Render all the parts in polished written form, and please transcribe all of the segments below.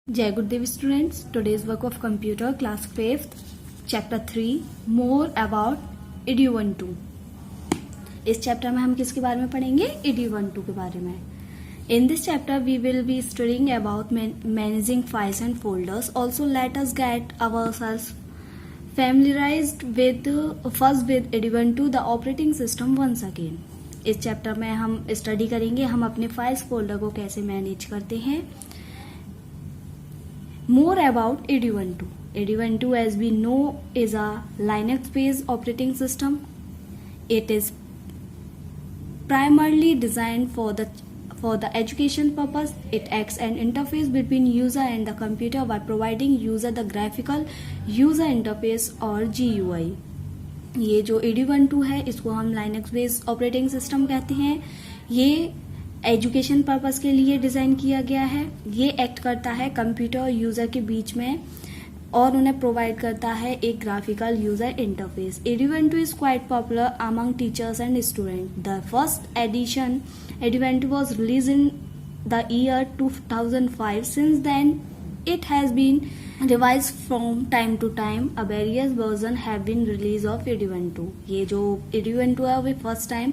Jai Gurdev students, today's work of computer class 5th chapter 3 more about edu12। इस chapter में हम किसके बारे में पढ़ेंगे? edu12 के बारे में। In this chapter we will be studying about managing files and folders. Also let us get ourselves familiarized with first with edu12 the operating system once again। इस चैप्टर में हम स्टडी करेंगे हम अपने फाइल्स फोल्डर को कैसे manage करते हैं। More about edu12. edu12 as we know is a Linux based operating system. It is primarily designed for the education purpose. It acts an interface between user and the computer by providing user the graphical user interface or GUI. ये जो edu12 है इसको हम Linux based operating system कहते हैं। ये education purpose के लिए डिज़ाइन किया गया है। ये एक्ट करता है कंप्यूटर और यूज़र के बीच में और उन्हें प्रोवाइड करता है एक graphical user interface. edu12 is quite popular among teachers and student. The first edition edu12 was released in the year 2005. Since then it has been revised from time to time. A various version have been released of edu12। ये जो edu12 है वो first time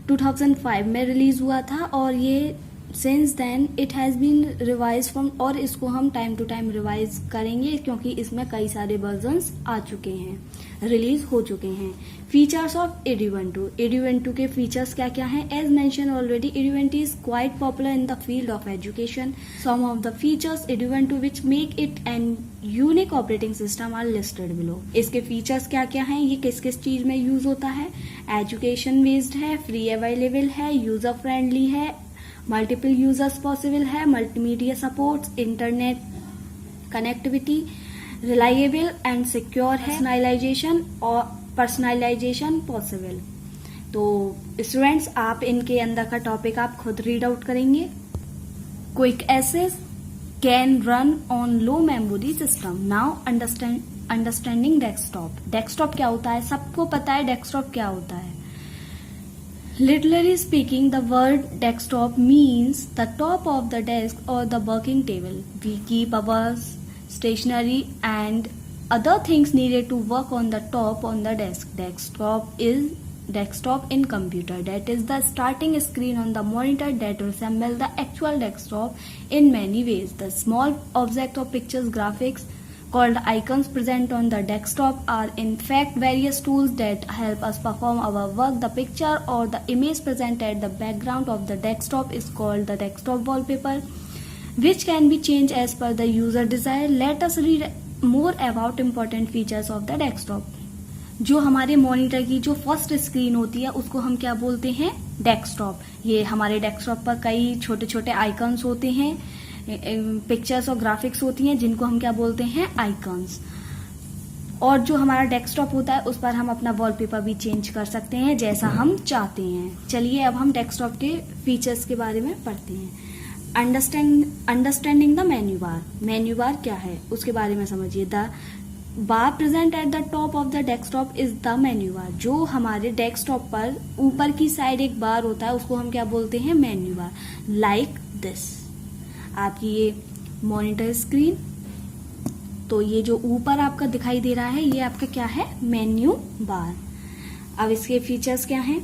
2005 में release हुआ था और ये since then it has been revise from और इसको हम टाइम टू टाइम रिवाइज करेंगे क्योंकि इसमें कई सारे वर्जन्स आ चुके हैं, रिलीज हो चुके हैं। फीचर्स ऑफ edu12 के फीचर्स क्या क्या हैं? As mention already edu12 is quite popular in the field of education. Some of the features edu12 which make it an unique operating system are listed below. इसके features क्या क्या हैं? ये किस किस चीज में यूज होता है? एजुकेशन बेस्ड है, फ्री अवेलेबल है, यूजर फ्रेंडली है, मल्टीपल यूजर्स पॉसिबल है, multimedia supports, internet connectivity, reliable and secure है, पर्सनलाइजेशन पॉसिबल। तो स्टूडेंट्स आप इनके अंदर का टॉपिक आप खुद रीड आउट करेंगे। Quick access can run on low memory system. Now understanding desktop क्या होता है? सबको पता है डेस्कटॉप क्या होता है। Literally speaking, the word desktop means the top of the desk or the working table. We keep our stationery and other things needed to work on the top on the desk. Desktop in computer. That is the starting screen on the monitor that resembles the actual desktop in many ways. The small object of pictures, graphics, called icons present on the desktop are in fact various tools that help us perform our work. The picture or the image present at the background of the desktop is called the desktop wallpaper, which can be changed as per the user desire. Let us read more about important features of the desktop. जो हमारे monitor की जो first screen होती है उसको हम क्या बोलते हैं? डेस्कटॉप। ये हमारे डेस्कटॉप पर कई छोटे छोटे आइकन्स होते हैं, पिक्चर्स और ग्राफिक्स होती हैं जिनको हम क्या बोलते हैं? आइकन्स। और जो हमारा डेस्कटॉप होता है उस पर हम अपना वॉलपेपर भी चेंज कर सकते हैं जैसा हम चाहते हैं। चलिए अब हम डेस्कटॉप के फीचर्स के बारे में पढ़ते हैं। अंडरस्टैंडिंग द मेन्यू बार क्या है उसके बारे में समझिए। The bar present at the top of the desktop is the menu बार। जो हमारे डेस्कटॉप पर ऊपर की साइड एक बार होता है उसको हम क्या बोलते हैं? Menu bar. Like this. आपकी ये मॉनिटर स्क्रीन, तो ये जो ऊपर आपका दिखाई दे रहा है ये आपका क्या है? Menu bar. अब इसके फीचर्स क्या हैं?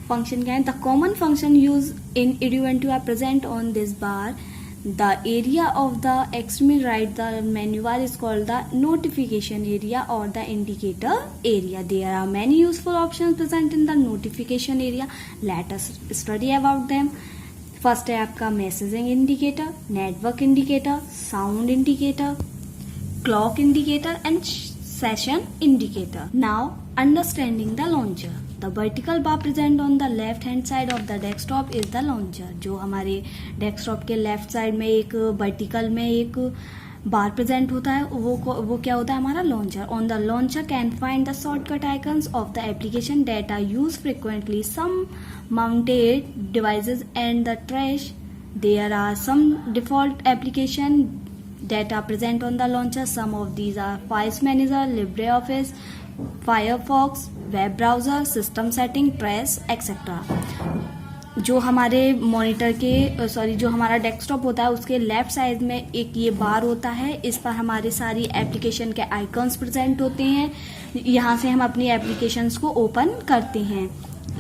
फंक्शन क्या है? The common function use in edu12 are present on this bar. The area of the extreme right the menu bar is called the notification area और the indicator area. There are many useful options present in the notification area. Let us study about them. First है आपका messaging indicator, network indicator, sound indicator, clock indicator and session indicator. Now understanding the launcher. The vertical bar present on the left hand side of the desktop is the launcher. जो हमारे desktop के left side में एक vertical में एक बार present होता है वो क्या होता है? हमारा launcher. On the launcher can find the shortcut icons of the application that are use frequently, some mounted devices and the trash. There are some default application that are present on the launcher. Some of these are Files Manager, LibreOffice, Firefox, web browser, system setting, trash, etc. जो हमारे monitor के जो हमारा desktop होता है उसके left side में एक ये बार होता है, इस पर हमारी सारी एप्लीकेशन के आइकन्स प्रेजेंट होते हैं। यहाँ से हम अपनी एप्लीकेशंस को ओपन करते हैं।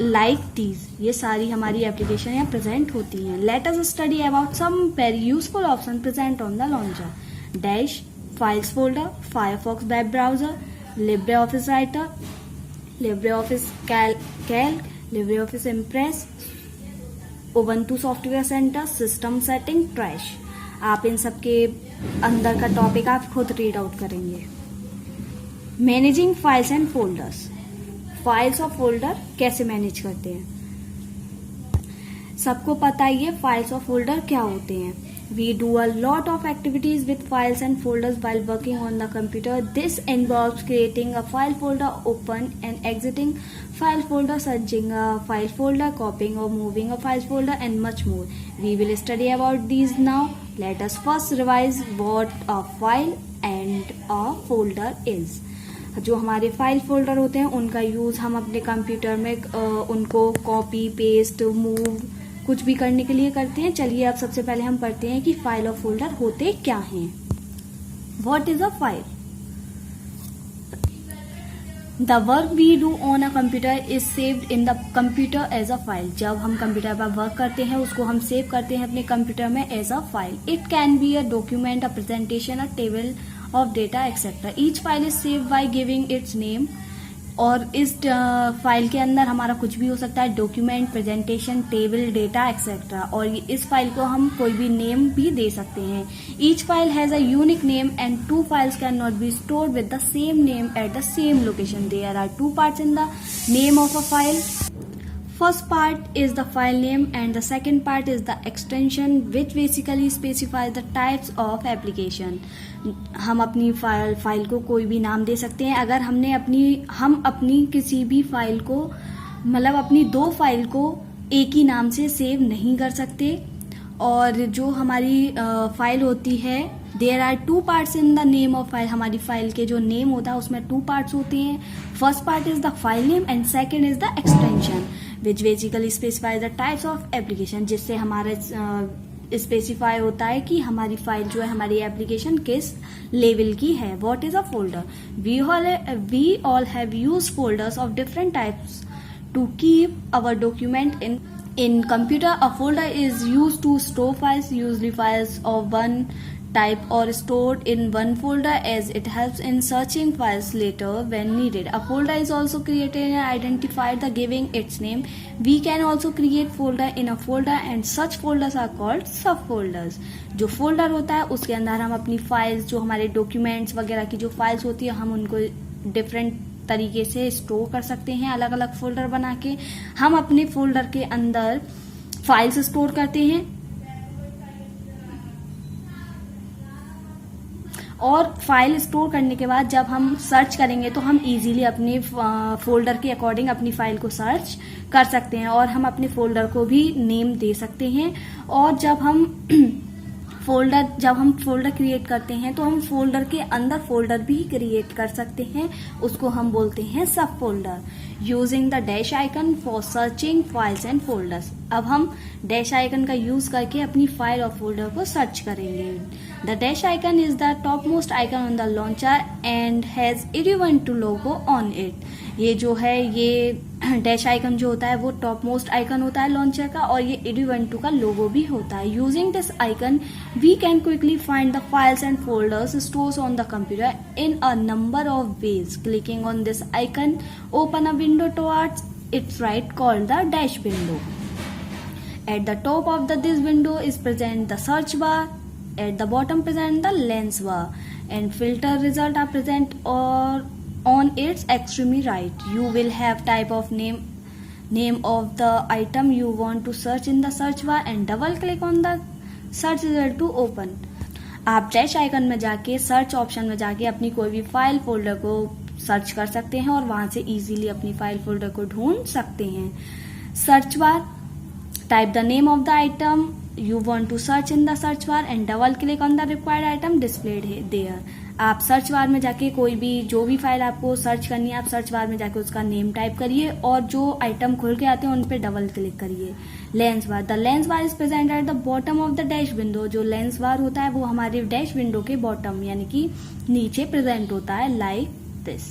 लाइक दीज, ये सारी हमारी एप्लीकेशन यहाँ प्रेजेंट होती हैं। Let us study about some very useful option present on the launcher. Dash, files folder, Firefox web browser, Libre Office Writer, Libre Office Calc, Libre Office Impress, Ubuntu software center, system setting, trash. आप इन सब के अंदर का topic आप खुद read out करेंगे। Managing files and folders, files और फोल्डर कैसे मैनेज करते हैं। सबको पता ही है फाइल्स और फोल्डर क्या होते हैं। We do a lot of activities with files and folders while working on the computer. This involves creating a file folder, open and exiting file folder, searching a file folder, copying or moving a file folder, and much more. We will study about these now. Let us first revise what a file and a folder is. जो हमारे file folder होते हैं उनका use हम अपने computer में उनको copy, paste, move कुछ भी करने के लिए करते हैं। चलिए अब सबसे पहले हम पढ़ते हैं कि फाइल और फोल्डर होते क्या हैं। What is a file? The work we do on a computer is saved in the computer as a file. जब हम कंप्यूटर पर वर्क करते हैं उसको हम सेव करते हैं अपने कंप्यूटर में as a file. It can be a document, a presentation, a table of data etcetera. Each file is saved by giving its name. और इस फाइल के अंदर हमारा कुछ भी हो सकता है, document, presentation, table, data etcetera. और इस फाइल को हम कोई भी नेम भी दे सकते हैं। Each file has a unique name and two files can not be stored with the same name at the same location. There are two parts in the name of a file. First part is the file name and the second part is the extension which basically specifies the types of application. हम अपनी file को कोई भी नाम दे सकते हैं। अगर हम अपनी किसी भी फाइल को मतलब अपनी दो फाइल को एक ही नाम से सेव नहीं कर सकते। और जो हमारी फाइल होती है, there are two parts in the name of file. हमारी फाइल के जो नेम होता है उसमें टू पार्ट्स होते हैं। First part is the file name and second is the extension which basically specify the types of application, जिससे हमारा स्पेसिफाई होता है कि हमारी फाइल जो है, हमारी एप्लीकेशन किस लेवल की है। What is a folder? We all have used folders of different types to keep our document in computer. A folder is used to store files, usually files of one type or stored in one folder, as it helps in searching files later when needed. A folder is also created and identified the giving its name. We can also create folder in a folder and such folders are called subfolders. जो folder होता है उसके अंदर हम अपनी files, जो हमारे documents वगैरह की जो फाइल्स होती है, हम उनको डिफरेंट तरीके से स्टोर कर सकते हैं। अलग अलग फोल्डर बना के हम अपने फोल्डर के अंदर फाइल्स स्टोर करते हैं। और फाइल स्टोर करने के बाद जब हम सर्च करेंगे तो हम इजीली अपने फोल्डर के अकॉर्डिंग अपनी फाइल को सर्च कर सकते हैं। और हम अपने फोल्डर को भी नेम दे सकते हैं। और जब हम फोल्डर क्रिएट करते हैं तो हम फोल्डर के अंदर फोल्डर भी क्रिएट कर सकते हैं। उसको हम बोलते हैं सब folder. Using the dash icon for searching files and folders. अब हम डैश आइकन का यूज करके अपनी फाइल और फोल्डर को सर्च करेंगे। The dash icon is the top most icon on the launcher and has Ubuntu logo on it. ये जो है, ये डैश आइकन जो होता है वो टॉप मोस्ट आइकन होता है लॉन्चर का, और ये Ubuntu का लोगो भी होता है। Using this icon we can quickly find the files and folders stored on the computer in a number of ways. Clicking on this icon open a window towards its right called the dash window. At the top of this window is present the search bar. At the bottom present the lens bar, and filter result are present or on its extreme right. You will have type of name of the item you want to search in the search bar and double click on the search result to open. आप dash icon में जाके search option में जाके अपनी कोई भी file folder को search कर सकते हैं और वहां से इजीली अपनी फाइल फोल्डर को ढूंढ सकते हैं। Search bar, type the name of the item you want to search in the search bar and double click on the required item displayed there. आप सर्च बार में जाके कोई भी जो भी फाइल आपको सर्च करनी है, आप सर्च बार में जाके उसका नेम टाइप करिए और जो आइटम खुल के आते हैं उन पे डबल क्लिक करिए। Lens bar, the lens bar is present at the bottom of the dash window. जो लेंस बार होता है वो हमारे डैश विंडो के बॉटम यानी कि नीचे प्रेजेंट होता है, like this.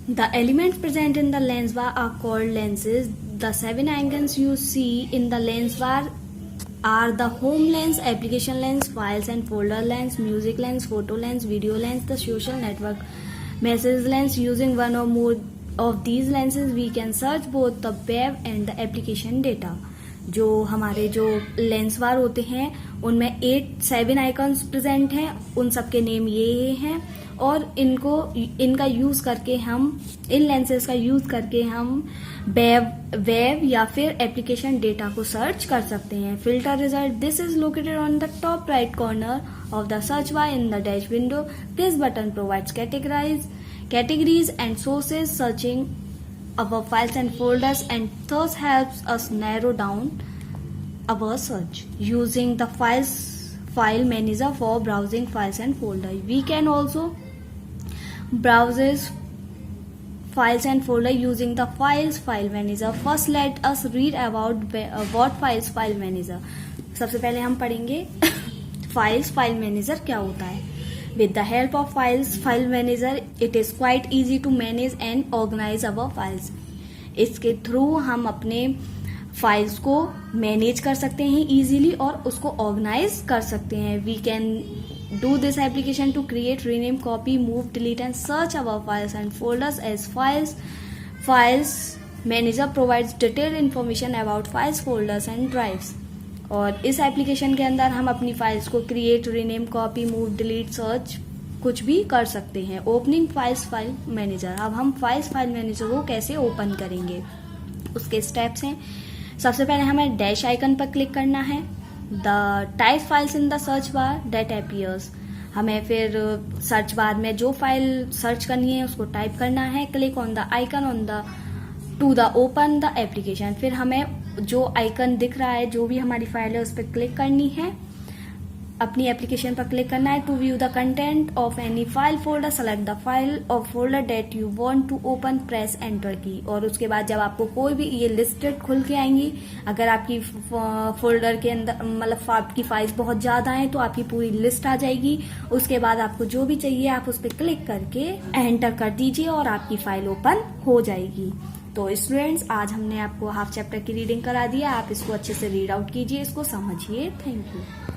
The elements present in the lens bar are called lenses. The 7 icons you see in the lens bar are the home lens, application lens, files and folder lens, music lens, photo lens, video lens, the social network message lens. Using one or more of these lenses, we can search both the web and the application data. जो हमारे जो lens बार होते हैं उनमें 7 icons present हैं, उन सबके name ये हैं और इनका यूज करके हम इन लेंसेज का यूज करके हम वेब या फिर एप्लीकेशन डेटा को सर्च कर सकते हैं। Filter result, this is located on the top right corner of the search bar in the dash window. This button provides categories and sources searching our files and folders and thus helps us narrow down our search. Using the file manager for browsing files and folders, we can also browse files and folder using the file manager. First let us read about what file manager. सबसे पहले हम पढ़ेंगे file manager क्या होता है। With the help of file manager, it is quite easy to manage and organize our files. इसके through हम अपने फाइल्स को मैनेज कर सकते हैं इजीली और उसको ऑर्गेनाइज कर सकते हैं। We can do this application to create, rename, copy, move, delete and search our files and folders as files manager provides detailed information about files, folders and drives. और इस एप्लीकेशन के अंदर हम अपनी फाइल्स को create, rename, copy, move, delete, search कुछ भी कर सकते हैं। ओपनिंग फाइल मैनेजर, अब हम फाइल मैनेजर को कैसे ओपन करेंगे उसके स्टेप्स हैं। सबसे पहले हमें डैश आइकन पर क्लिक करना है। The type files in the search bar that appears, हमें फिर सर्च बार में जो फाइल सर्च करनी है उसको टाइप करना है। Click on the icon on the two the open the application, फिर हमें जो आइकन दिख रहा है जो भी हमारी फाइल है उस पर क्लिक करनी है, अपनी एप्लीकेशन पर क्लिक करना है। To view the content of any file folder, select the file और folder that you want to open, press enter key. और उसके बाद जब आपको कोई भी ये लिस्टेड खुल के आएंगी, अगर आपकी फोल्डर के अंदर मतलब आपकी फाइल्स बहुत ज्यादा हैं तो आपकी पूरी लिस्ट आ जाएगी। उसके बाद आपको जो भी चाहिए आप उस पर क्लिक करके एंटर कर दीजिए और आपकी फाइल ओपन हो जाएगी। तो स्टूडेंट्स, आज हमने आपको हाफ चैप्टर की रीडिंग करा दिया, आप इसको अच्छे से रीड आउट कीजिए, इसको समझिए। Thank you.